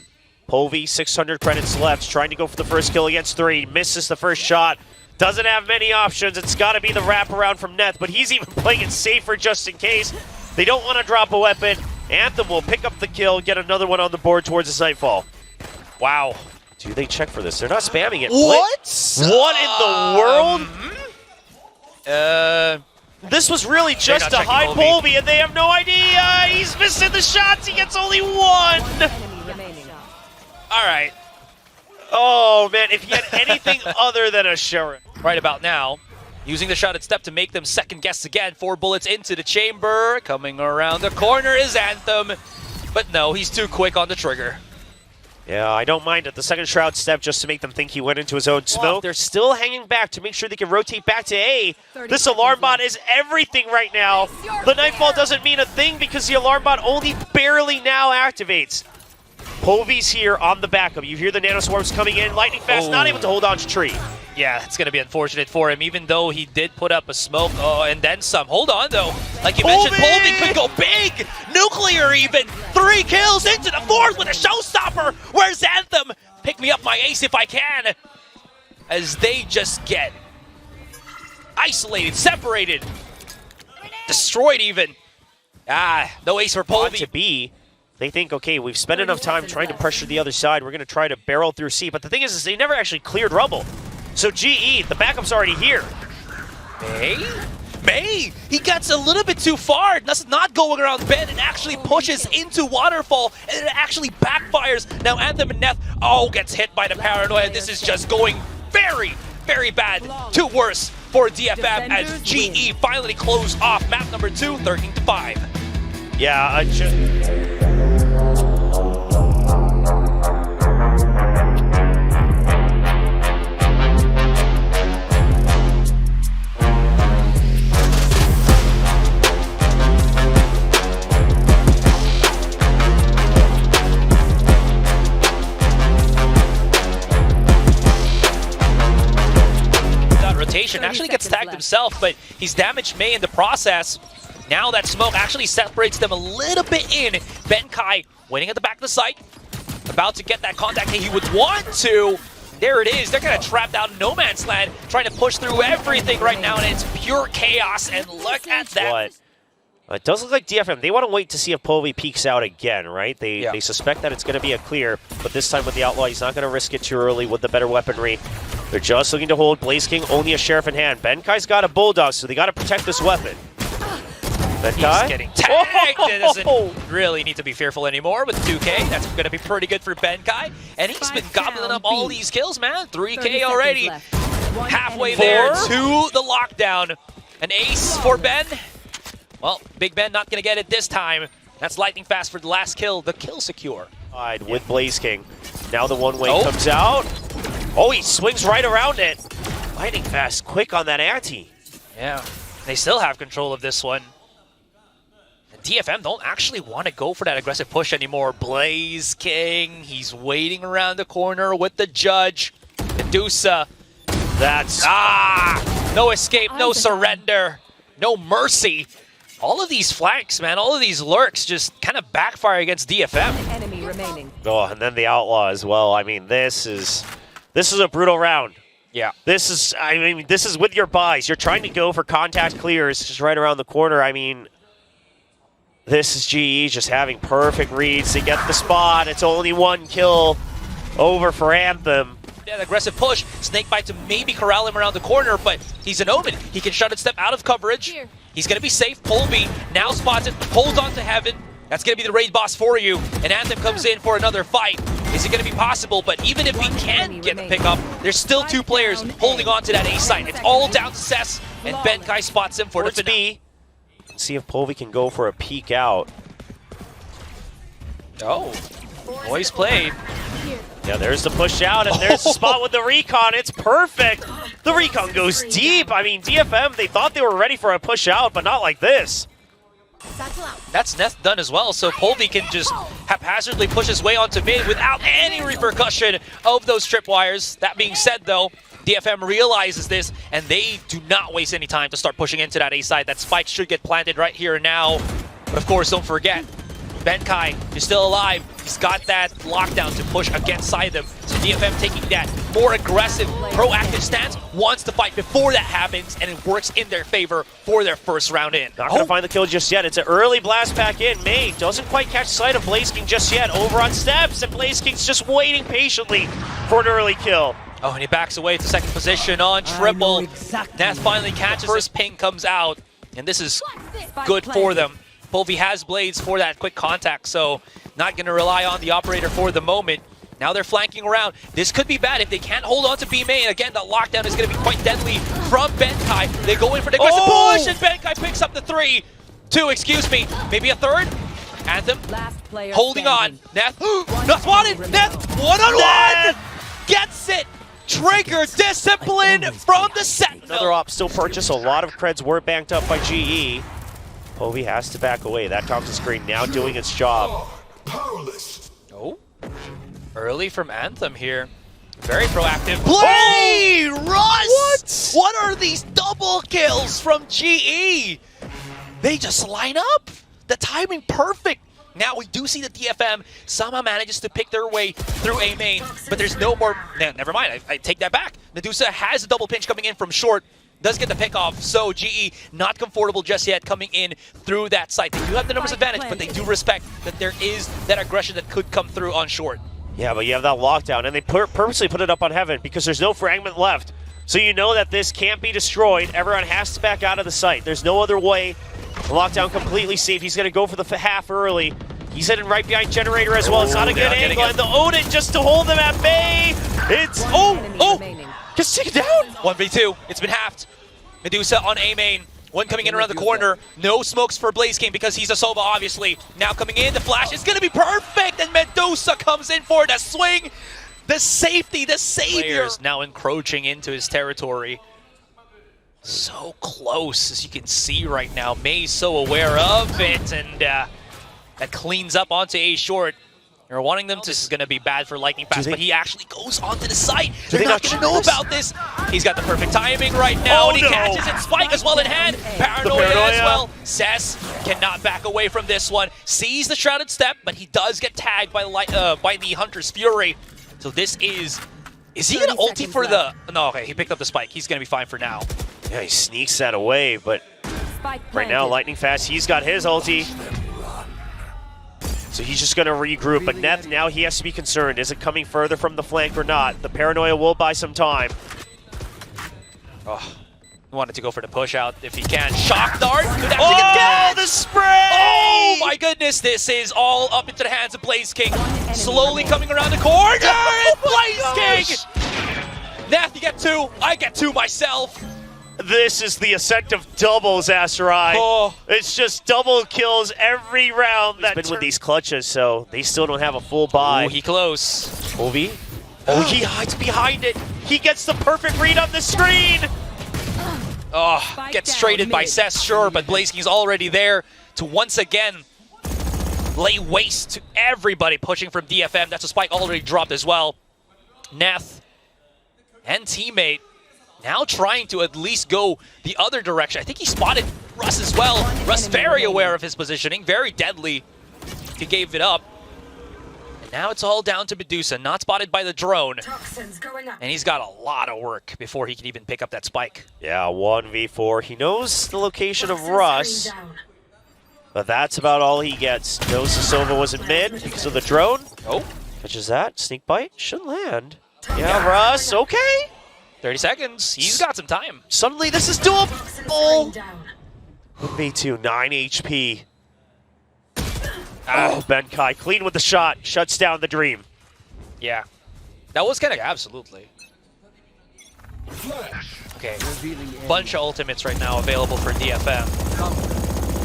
Speaker 2: Povey, 600 credits left, trying to go for the first kill against 3. Misses the first shot. Doesn't have many options. It's got to be the wraparound from Neth, but he's even playing it safer just in case. They don't want to drop a weapon. Anthem will pick up the kill, get another one on the board towards the Nightfall. Wow. Do they check for this? They're not spamming it.
Speaker 1: What?
Speaker 2: What in the world? This was really just to hide Povey, and they have no idea. He's missing the shots. He gets only one.
Speaker 1: All right.
Speaker 2: Oh, man, if he had anything other than a Sheriff.
Speaker 1: Right about now, using the shot at step to make them second guess again. 4 bullets into the chamber. Coming around the corner is Anthem. But no, he's too quick on the trigger.
Speaker 2: Yeah, I don't mind it. The second Shroud step just to make them think he went into his own smoke. They're still hanging back to make sure they can rotate back to A. This alarm bot is everything right now. The Nightfall doesn't mean a thing because the alarm bot only barely now activates. Povey's here on the backup. You hear the nanoswarms coming in. Lightning fast, not able to hold on to tree.
Speaker 1: Yeah, it's going to be unfortunate for him, even though he did put up a smoke. Oh, and then some. Hold on, though. Like you mentioned, Povey could go big. Nuclear even. 3 kills into the 4th with a showstopper. Where's Anthem? Pick me up my ace if I can. As they just get isolated, separated, destroyed even. No ace for Povey.
Speaker 2: To B. They think, okay, we've spent enough time trying to pressure the other side. We're going to try to barrel through C. But the thing is they never actually cleared Rumble. So GE, the backup's already here.
Speaker 1: May, he gets a little bit too far. That's not going around Ben and actually pushes into Waterfall, and it actually backfires. Now Anthem and Neth, gets hit by the Paranoia. This is just going very, very bad to worse for DFM as GE finally close off map number 2, 13-5.
Speaker 2: Yeah,
Speaker 1: actually gets tagged himself, but he's damaged May in the process. Now that smoke actually separates them a little bit in. Benkai waiting at the back of the site, about to get that contact he would want to. There it is. They're kind of trapped out in no man's land, trying to push through everything right now, and it's pure chaos. And look at that.
Speaker 2: It does look like DFM, they want to wait to see if Povey peeks out again, right? They suspect that it's going to be a clear, but this time with the Outlaw, he's not going to risk it too early with the better weaponry. They're just looking to hold Blaze King, only a Sheriff in hand. Benkai's got a Bulldog, so they got to protect this weapon. Benkai?
Speaker 1: He's getting tagged. It doesn't really need to be fearful anymore with 2K. That's going to be pretty good for Benkai. And he's been gobbling up all these kills, man. 3K already. Halfway there to the lockdown. An ace for Ben. Well, Big Ben not going to get it this time. That's lightning fast for the last kill. The kill secure.
Speaker 2: With Blaze King. Now the one-way comes out. Oh, he swings right around it. Lightning fast, quick on that anti.
Speaker 1: Yeah, they still have control of this one. And DFM don't actually want to go for that aggressive push anymore. Blaze King, he's waiting around the corner with the judge. Medusa.
Speaker 2: That's...
Speaker 1: No escape, no surrender, no mercy. All of these flanks, man, all of these lurks just kind of backfire against DFM.
Speaker 3: Enemy remaining.
Speaker 2: Oh, and then the Outlaw as well. I mean, this is a brutal round.
Speaker 1: Yeah.
Speaker 2: This is with your buys. You're trying to go for contact clears just right around the corner. I mean, this is GE just having perfect reads to get the spot. It's only 1 kill over for Anthem.
Speaker 1: Yeah, aggressive push. Snakebite to maybe corral him around the corner, but he's an Omen. He can shut and step out of coverage. He's going to be safe. Polby now spots it, holds on to Heaven. That's going to be the raid boss for you. And Anthem comes in for another fight. Is it going to be possible? But even if he can get the pickup, there's still 2 players holding on to that A site. It's all down to Cess, and Benkai spots him for the finale.
Speaker 2: See if Povey can go for a peek out.
Speaker 1: Oh, boys played.
Speaker 2: Yeah, there's the push out, and there's the spot with the recon. It's perfect. The recon goes deep. I mean, DFM, they thought they were ready for a push out, but not like this.
Speaker 1: That's Neth done as well, so Povey can just haphazardly push his way onto mid without any repercussion of those tripwires. That being said, though, DFM realizes this, and they do not waste any time to start pushing into that A side. That spike should get planted right here and now. But of course, don't forget, Benkai is still alive. He's got that lockdown to push against Scythem. So DFM taking that more aggressive, proactive stance, wants to fight before that happens, and it works in their favor for their first round in.
Speaker 2: Not going to find the kill just yet. It's an early blast back in. May doesn't quite catch sight of BlazKing just yet. Over on steps, and BlazKing's just waiting patiently for an early kill.
Speaker 1: Oh, and he backs away to second position on triple. Neth finally catches. First ping comes out, and this is good for them. Povey has blades for that quick contact, so not going to rely on the operator for the moment. Now they're flanking around. This could be bad if they can't hold on to B main. Again, the lockdown is going to be quite deadly from Benkai. They go in for the aggressive push, and Benkai picks up the 2, excuse me, maybe a third. Anthem holding on. Neth, not wanted. Neth, one-on-one, gets it. Trigger discipline from the Sentinel.
Speaker 2: Another op still purchased. A lot of creds were banked up by GE. Povey has to back away. That toxic screen now doing its job.
Speaker 1: Oh, early from Anthem here. Very proactive. Play! Russ! What are these double kills from GE? They just line up. The timing perfect. Now we do see the DFM somehow manages to pick their way through A main, but there's no more. Never mind, I take that back. Medusa has a double pinch coming in from short, does get the pick off, so GE not comfortable just yet coming in through that site. They do have the numbers advantage, but they do respect that there is that aggression that could come through on short.
Speaker 2: Yeah, but you have that lockdown, and they purposely put it up on Heaven because there's no fragment left. So you know that this can't be destroyed. Everyone has to back out of the site. There's no other way. The lockdown completely safe. He's going to go for the half early. He's sitting right behind Generator as well. It's not a good angle. And the Odin just to hold them at bay. It's... Just take it down.
Speaker 1: 1v2. It's been halved. Medusa on A main. One coming in around the corner. No smokes for BlazKing because he's a Sova, obviously. Now coming in, the flash is going to be perfect. And Medusa comes in for the swing. The safety, the savior. Players now encroaching into his territory. So close, as you can see right now. May's so aware of it, and that cleans up onto A short. You're wanting them to, this is going to be bad for Lightning Fast, but he actually goes onto the site. They're not going to know about this. He's got the perfect timing right now, and he catches it. Spike as well in hand. Paranoia as well. Cess cannot back away from this one. Sees the Shrouded Step, but he does get tagged by the Hunter's Fury. So this is he going to ulti for the... No, okay, he picked up the Spike. He's going to be fine for now.
Speaker 2: Yeah, he sneaks that away, but right now, Lightning Fast, he's got his ulti. So he's just going to regroup, but Neth, now he has to be concerned. Is it coming further from the flank or not? The Paranoia will buy some time.
Speaker 1: Oh, wanted to go for the push out if he can. Shock Dart could actually
Speaker 2: get
Speaker 1: dead!
Speaker 2: The spray!
Speaker 1: Oh my goodness, this is all up into the hands of BlazKing. Slowly coming around the corner, and BlazKing! Neth, you get 2, I get 2 myself.
Speaker 2: This is the ascent of doubles, Aserai.
Speaker 1: Oh.
Speaker 2: It's just double kills every round. That's been with these clutches, so they still don't have a full buy.
Speaker 1: Oh, he close.
Speaker 2: Ovi? Oh, he hides behind it. He gets the perfect read on the screen.
Speaker 1: Oh, gets traded by Cess, sure, but BlazKing's already there to once again lay waste to everybody pushing from DFM. That's a Spike already dropped as well. Neth and teammate now trying to at least go the other direction. I think he spotted Russ as well. Russ very aware of his positioning, very deadly. He gave it up. And now it's all down to Medusa, not spotted by the drone. And he's got a lot of work before he can even pick up that Spike.
Speaker 2: Yeah, 1v4. He knows the location of Russ, but that's about all he gets. Knows the Sova was in mid because of the drone.
Speaker 1: Oh.
Speaker 2: Catches that. Sneak bite. Should land. Yeah, Russ. Okay.
Speaker 1: 30 seconds. He's got some time.
Speaker 2: Suddenly, this is doable. 1v2, 9 HP. Oh, Benkai, clean with the shot. Shuts down the dream.
Speaker 1: Yeah. That was kind of... Absolutely. Okay. Bunch of ultimates right now available for DFM.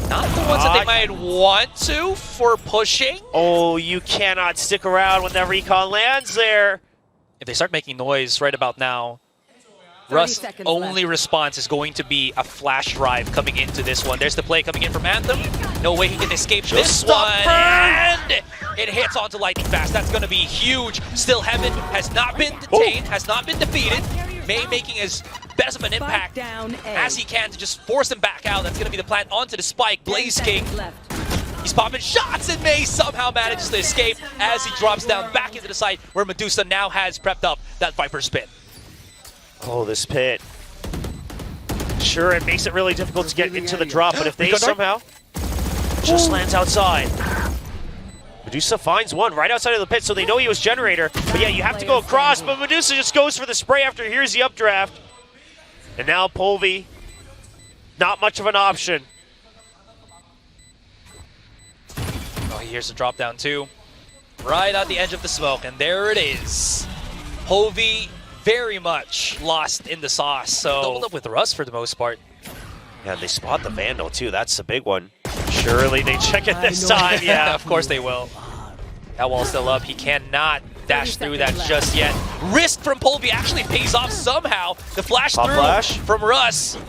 Speaker 1: Not the ones that they might want to for pushing.
Speaker 2: Oh, you cannot stick around when that recon lands there.
Speaker 1: If they start making noise right about now, Russ' only response is going to be a flash drive coming into this one. There's the play coming in from Anthem. No way he can escape this one. And it hits onto Lightning Fast. That's going to be huge. Still, Heaven has not been detained, has not been defeated. May making as best of an impact as he can to just force him back out. That's going to be the plan onto the Spike. BlazKing He's popping shots, and May somehow manages to escape as he drops down back into the site where Medusa now has prepped up that Viper spin.
Speaker 2: Oh, this pit. Sure, it makes it really difficult to get into the drop, but if they somehow just lands outside. Medusa finds one right outside of the pit, so they know he was generator. But yeah, you have to go across, but Medusa just goes for the spray after he hears the updraft. And now Polvi, not much of an option.
Speaker 1: Oh, here's the drop down too. Right at the edge of the smoke, and there it is. Polvi very much lost in the sauce, so doubled up with Russ for the most part.
Speaker 2: Yeah, they spot the Vandal too, that's the big one. Surely they check it this time, yeah.
Speaker 1: Of course they will. That wall's still up, he cannot dash through that just yet. Risk from Polvi actually pays off somehow. The flash through from Russ.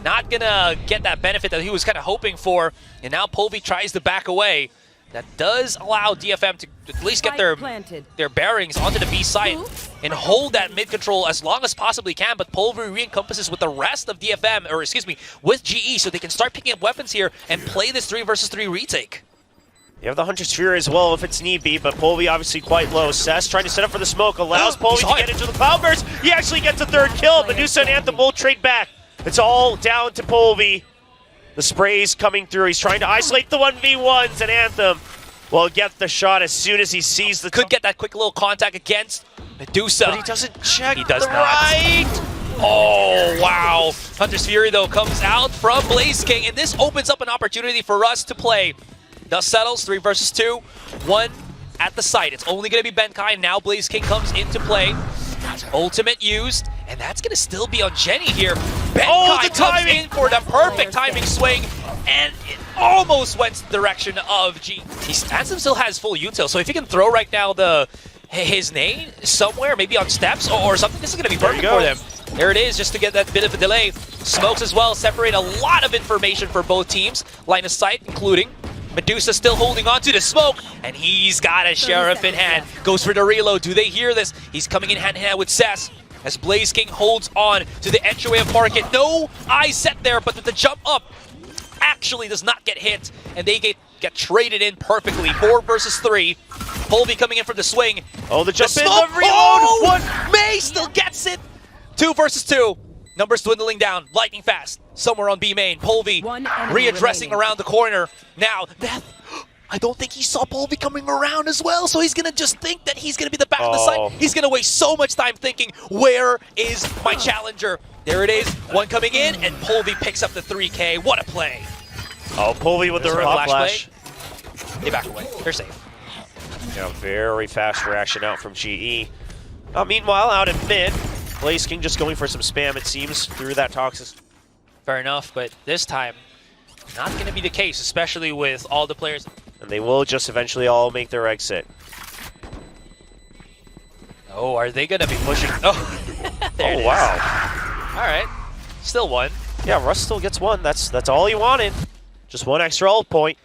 Speaker 1: Not gonna get that benefit that he was kind of hoping for, and now Polvi tries to back away. That does allow DFM to at least get their bearings onto the B site and hold that mid control as long as possibly can, but Polvi re-encompasses with the rest of DFM, or excuse me, with GE, so they can start picking up weapons here and play this 3 versus 3 retake.
Speaker 2: You have the Hunter's Fury as well if it's need be, but Polvi obviously quite low. Cess trying to set up for the smoke, allows Polvi to get into the Cloud Burst. He actually gets a third kill. Medusa and Anthem both trade back. It's all down to Polvi. The spray's coming through. He's trying to isolate the 1v1s, and Anthem will get the shot as soon as he sees the...
Speaker 1: Could get that quick little contact against Medusa.
Speaker 2: But he doesn't check.
Speaker 1: He does not. Right. Oh, wow. Hunter's Fury, though, comes out from Blaze King, and this opens up an opportunity for us to play. Dust settles, 3 versus 2. 1 at the site. It's only going to be Benkai. Now Blaze King comes into play. Ultimate used, and that's going to still be on Jenny here. Benkai comes in for the perfect timing swing, and it almost went the direction of G. Anthem still has full util, so if he can throw right now his name somewhere, maybe on steps or something, this is going to be perfect for them. There it is, just to get that bit of a delay. Smokes as well, separate a lot of information for both teams. Line of sight, including Medusa still holding on to the smoke, and he's got a Sheriff in hand. Goes for the reload. Do they hear this? He's coming in hand-in-hand with Cess as Blaze King holds on to the entryway of Market. No eyes set there, but with the jump up, actually does not get hit, and they get traded in perfectly. 4 versus 3. Polvi coming in for the swing.
Speaker 2: Oh, the jump in,
Speaker 1: the
Speaker 2: reload!
Speaker 1: Oh, May still gets it! 2 versus 2. Numbers dwindling down, lightning fast. Somewhere on B main, Polvi readdressing around the corner. Now, I don't think he saw Polvi coming around as well, so he's gonna just think that he's gonna be the back of the site. He's gonna waste so much time thinking, where is my challenger? There it is, one coming in, and Polvi picks up the 3K. What a play.
Speaker 2: Oh, Polvi with the flash.
Speaker 1: They back away, they're safe.
Speaker 2: Yeah, very fast reaction out from GE. Meanwhile, out in mid, Blaze King just going for some spam, it seems, through that Toxis.
Speaker 1: Fair enough, but this time, not going to be the case, especially with all the players.
Speaker 2: And they will just eventually all make their exit.
Speaker 1: Oh, are they going to be pushing? Oh, there it is.
Speaker 2: Wow.
Speaker 1: All right, still one.
Speaker 2: Yeah, Russ still gets one. That's all he wanted. Just one extra ult point.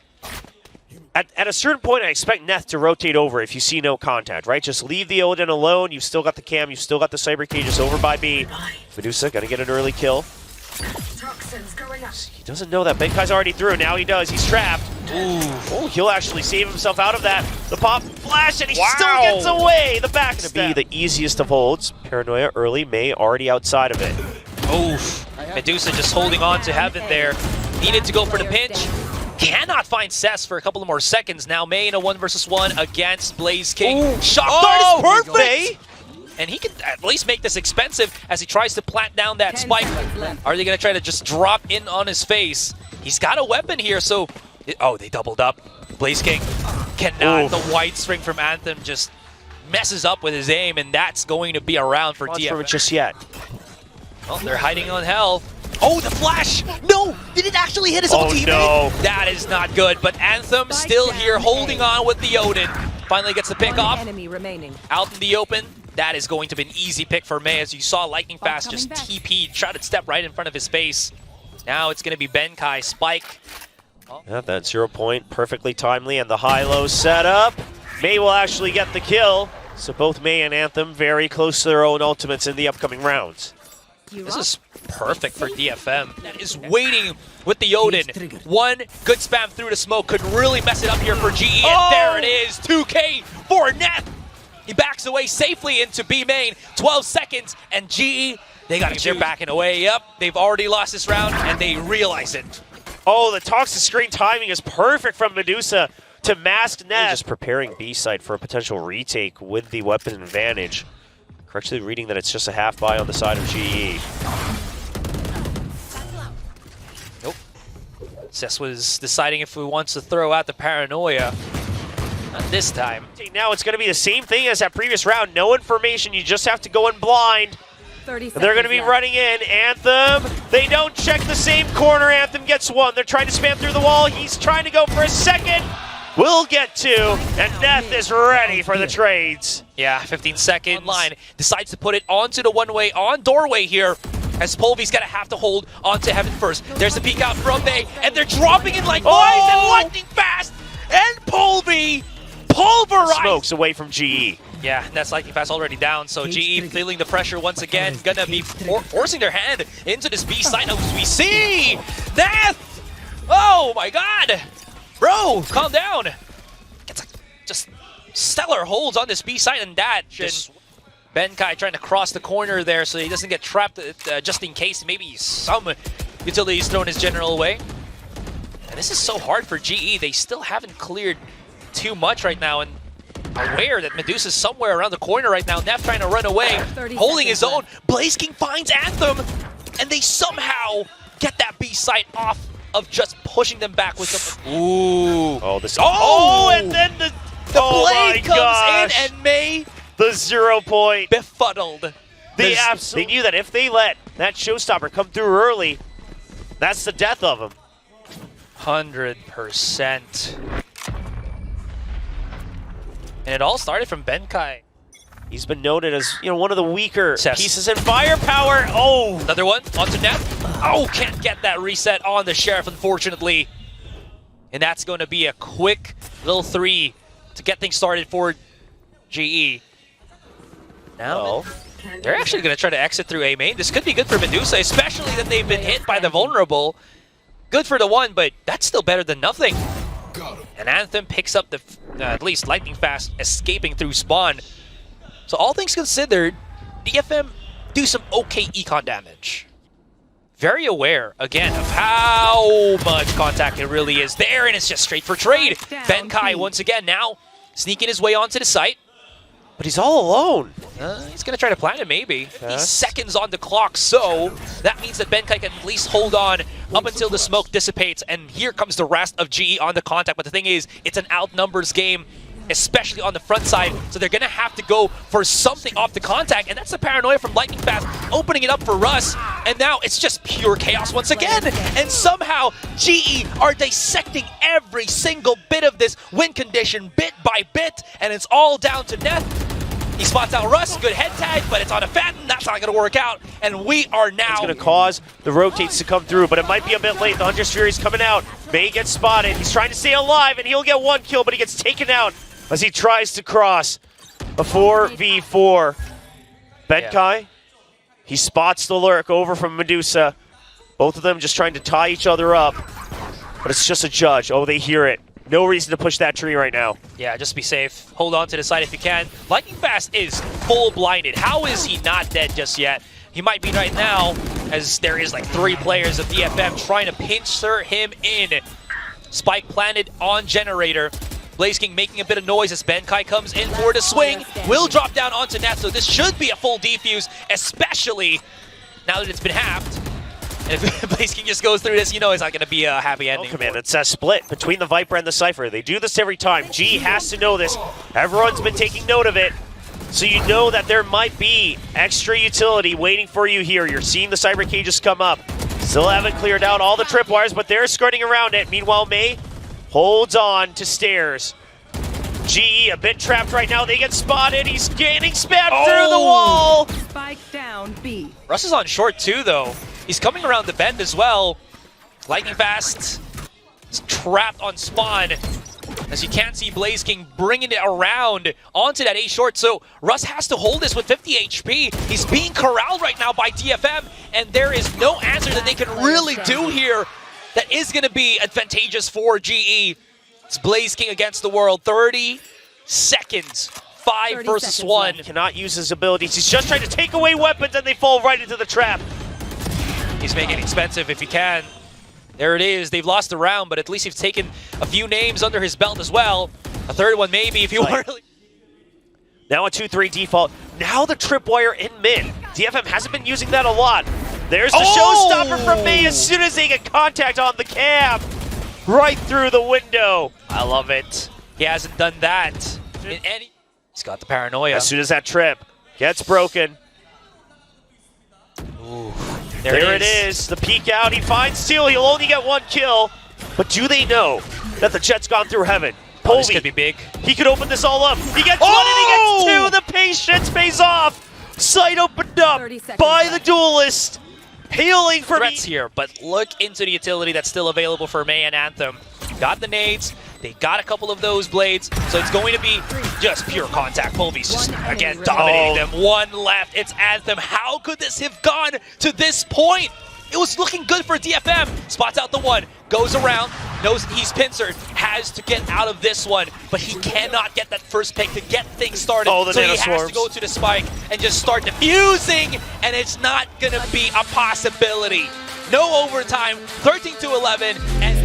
Speaker 2: At a certain point, I expect Neth to rotate over if you see no contact, right? Just leave the Odin alone. You've still got the cam. You've still got the Cyber Cages over by B. Medusa got to get an early kill. He doesn't know that Benkai's already through. Now he does. He's trapped. Ooh. Oh, he'll actually save himself out of that. The pop flash, and he still gets away. The back to be the easiest of holds. Paranoia early. May already outside of it.
Speaker 1: Oof. Medusa just holding on to heaven there. Needed to go for the pinch. Cannot find Cess for a couple of more seconds. Now May in a 1 versus 1 against Blaze King.
Speaker 2: Ooh.
Speaker 1: Shock dart is perfect!
Speaker 2: May.
Speaker 1: And he can at least make this expensive as he tries to plant down that spike. Are they going to try to just drop in on his face? He's got a weapon here, so... Oh, they doubled up. Blaze King cannot. Oof. The white string from Anthem just messes up with his aim, and that's going to be around for DFM.
Speaker 2: Just yet.
Speaker 1: Well, they're hiding on hell. Oh, the flash! No! Did it actually hit his own teammate?
Speaker 2: No.
Speaker 1: That is not good, but Anthem still here holding on with the Odin. Finally gets the pick off. Out in the open. That is going to be an easy pick for May, as you saw Lightning Fast just TP'd, tried to step right in front of his face. Now it's going to be Benkai, Spike. Oh.
Speaker 2: Yeah, that 0 point, perfectly timely, and the high-low setup. May will actually get the kill, so both May and Anthem very close to their own ultimates in the upcoming rounds.
Speaker 1: This is perfect for DFM. That is waiting with the Odin. One good spam through the smoke could really mess it up here for GE, and there it is, 2K for Neth. He backs away safely into B main, 12 seconds, and GE, they're backing away. Yep, they've already lost this round, and they realize it.
Speaker 2: Oh, the toxic screen timing is perfect from Medusa to mask Neth. Just preparing B side for a potential retake with the weapon advantage. Correctly reading that it's just a half buy on the side of GE.
Speaker 1: Nope. Cess was deciding if he wants to throw out the paranoia. Not this time.
Speaker 2: Now it's going to be the same thing as that previous round. No information. You just have to go in blind. They're going to be running in. Anthem. They don't check the same corner. Anthem gets one. They're trying to spam through the wall. He's trying to go for a second. We'll get two. And Neth is ready for the trades.
Speaker 1: Yeah, 15 seconds. Line decides to put it onto the one-way on doorway here. As Polvy's gonna have to hold onto Heaven first. There's the peek out from May, and they're dropping it like boys and lightning fast. And Polvy pulverized.
Speaker 2: Smokes away from GE.
Speaker 1: Yeah, that's lightning fast already down. So GE feeling the pressure once again, gonna be forcing their hand into this B side as we see Neth. Oh my God, bro, calm down. It's like just stellar holds on this B side, and that just Benkai trying to cross the corner there so he doesn't get trapped just in case maybe some utilities thrown his general way. And this is so hard for GE. They still haven't cleared too much right now, and aware that Medusa's somewhere around the corner right now. Neth trying to run away, holding his own. Blaze King finds Anthem, and they somehow get that B site off of just pushing them back with some. Ooh.
Speaker 2: Oh, this. Oh, and then the
Speaker 1: blade comes in, and May
Speaker 2: the 0 point
Speaker 1: befuddled.
Speaker 2: They knew that if they let that showstopper come through early, that's the death of him.
Speaker 1: 100%. And it all started from Benkai.
Speaker 2: He's been noted as, you know, one of the weaker pieces in firepower. Oh,
Speaker 1: another one onto Neth. Oh, can't get that reset on the Sheriff, unfortunately. And that's going to be a quick little 3 to get things started for GE. Now, they're actually going to try to exit through A main. This could be good for Medusa, especially that they've been hit by the vulnerable. Good for the one, but that's still better than nothing. And Anthem picks up the, at least lightning fast, escaping through spawn. So all things considered, DFM do some okay econ damage. Very aware, again, of how much contact it really is there, and it's just straight for trade. Benkai, once again, now sneaking his way onto the site.
Speaker 2: But he's all alone.
Speaker 1: He's going to try to plant it, maybe. 50 seconds on the clock, so that means that Benkai can at least hold on up until the smoke dissipates, and here comes the rest of GE on the contact. But the thing is, it's an outnumbers game, especially on the front side, so they're going to have to go for something off the contact, and that's the paranoia from Lightning Fast, opening it up for Russ, and now it's just pure chaos once again, and somehow GE are dissecting every single bit of this win condition bit by bit, and it's all down to Neth. He spots out Russ, good head tag, but it's on a Phantom, that's not going to work out, and we are now...
Speaker 2: It's going to cause the rotates to come through, but it might be a bit late. The Hunter's Fury is coming out. May gets spotted, he's trying to stay alive, and he'll get 1 kill, but he gets taken out as he tries to cross a 4v4. Benkai, he spots the lurk over from Medusa. Both of them just trying to tie each other up, but it's just a judge. Oh, they hear it. No reason to push that tree right now.
Speaker 1: Yeah, just be safe. Hold on to the side if you can. Lightning Fast is full blinded. How is he not dead just yet? He might be right now, as there is like 3 players of DFM trying to pincer him in. Spike planted on Generator. Blaze King making a bit of noise as Benkai comes in for the swing. Will drop down onto Neth, so this should be a full defuse, especially now that it's been halved. And if Blaze King just goes through this, you know it's not going to be a happy ending.
Speaker 2: Welcome in. It's a split between the Viper and the Cypher. They do this every time. G has to know this. Everyone's been taking note of it. So you know that there might be extra utility waiting for you here. You're seeing the Cyber cages come up. Still haven't cleared out all the tripwires, but they're skirting around it. Meanwhile, May holds on to stairs. GE a bit trapped right now. They get spotted. He's getting spammed through the wall.
Speaker 3: Spike down B.
Speaker 1: Russ is on short too, though. He's coming around the bend as well. Lightning Fast is trapped on spawn. As you can see, Blaze King bringing it around onto that A short, so Russ has to hold this with 50 HP. He's being corralled right now by DFM, and there is no answer that they can really do here that is going to be advantageous for GE. It's Blaze King against the world. 30 seconds. 5 versus 1.
Speaker 2: Cannot use his abilities. He's just trying to take away weapons, and they fall right into the trap.
Speaker 1: He's making it expensive if he can. There it is. They've lost the round, but at least he's taken a few names under his belt as well. A third one maybe if you want really.
Speaker 2: Now a 2-3 default. Now the tripwire in mid. DFM hasn't been using that a lot. There's the showstopper from May as soon as they get contact on the cam. Right through the window. I love it.
Speaker 1: He hasn't done that in any. He's got the paranoia.
Speaker 2: As soon as that trip gets broken.
Speaker 1: Ooh,
Speaker 2: there it is. The peek out. He finds Steel. He'll only get 1 kill. But do they know that the jet's gone through heaven?
Speaker 1: Oh, this could be big.
Speaker 2: He could open this all up. He gets 1 and he gets 2. The patience pays off. Sight opened up by the duelist. Healing for
Speaker 1: threats here, but look into the utility that's still available for May and Anthem. Got the nades. They got a couple of those blades, so it's going to be just pure contact. Polvy's just, again, dominating them. 1 left. It's Anthem. How could this have gone to this point? It was looking good for DFM. Spots out the 1, goes around, knows he's pincered, has to get out of this one, but he cannot get that first pick to get things started. So he has to go to the spike and just start defusing, and it's not going to be a possibility. No overtime, 13-11, and